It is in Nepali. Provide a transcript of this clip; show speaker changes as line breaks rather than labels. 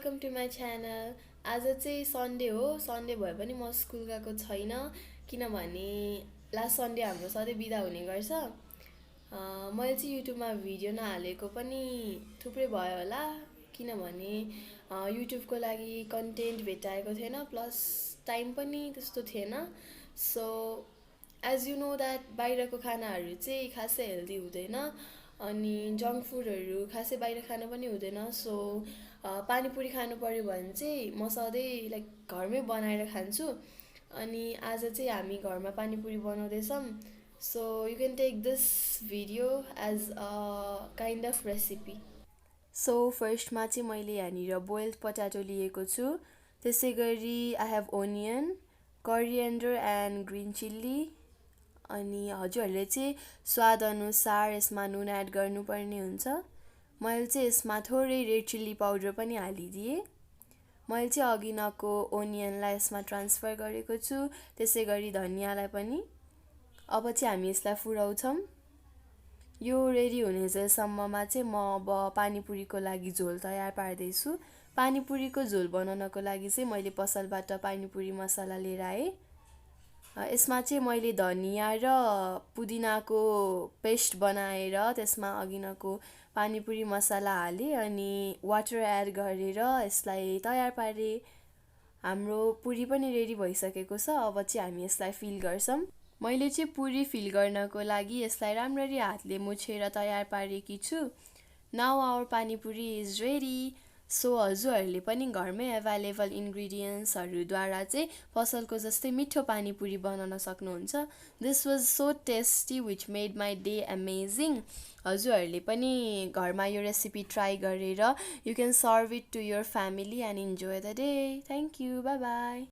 Welcome to my channel. आज चाहिँ सन्डे हो। सन्डे भए पनि म स्कुल गएको छैन किनभने लास्ट सन्डे हाम्रो सधैँ बिदा हुने गर्छ। मैले चाहिँ युट्युबमा भिडियो नहालेको पनि थुप्रै भयो होला किनभने युट्युबको लागि कन्टेन्ट भेटाएको थिएन प्लस टाइम पनि त्यस्तो थिएन। So as you know that बाहिरको खानाहरू चाहिँ खासै हेल्दी हुँदैन अनि जङ्क फुडहरू खासै बाहिर खानु पनि हुँदैन। सो पानीपुरी खानु पऱ्यो भने चाहिँ म सधैँ लाइक घरमै बनाएर खान्छु। अनि आज चाहिँ हामी घरमा पानीपुरी बनाउँदैछौँ। So you can take this video as a kind of recipe. So फर्स्टमा चाहिँ मैले यहाँनिर बोइल्ड पट्याटो लिएको छु। त्यसै गरी I have onion, coriander and green chilli. अनि हजुरहरूले चाहिँ स्वादअनुसार यसमा नुन एड गर्नुपर्ने हुन्छ। मैले चाहिँ यसमा थोरै रेड चिल्ली पाउडर पनि हालिदिएँ। मैले चाहिँ अघिनको ओनियनलाई यसमा ट्रान्सफर गरेको छु, त्यसै गरी धनियाँलाई पनि। अब चाहिँ हामी यसलाई फुराउँछौँ। यो रेडी हुने जेलसम्ममा चाहिँ म अब पानीपुरीको लागि झोल तयार पार्दैछु। पानीपुरीको झोल बनाउनको लागि चाहिँ मैले पसलबाट पानीपुरी मसला लिएर आएँ। यसमा चाहिँ मैले धनियाँ र पुदिनाको पेस्ट बनाएर त्यसमा अघिनको पानीपुरी मसला हालेँ अनि वाटर एड गरेर यसलाई तयार पारेँ। हाम्रो पुरी पनि रेडी भइसकेको छ। अब चाहिँ हामी यसलाई फिल गर्छौँ। मैले चाहिँ पुरी फिल गर्नको लागि यसलाई राम्ररी हातले मुछेर तयार पारेकी छु। Now our panipuri is ready. So हजुरहरूले पनि घरमै एभाइलेबल इन्ग्रिडियन्ट्सहरूद्वारा चाहिँ पसलको जस्तै मिठो पानीपुरी बनाउन सक्नुहुन्छ। This was so tasty which made my day amazing. हजुरहरूले पनि घरमा यो रेसिपी ट्राई गरेर you can serve it to your family and enjoy the day. Thank you, bye by.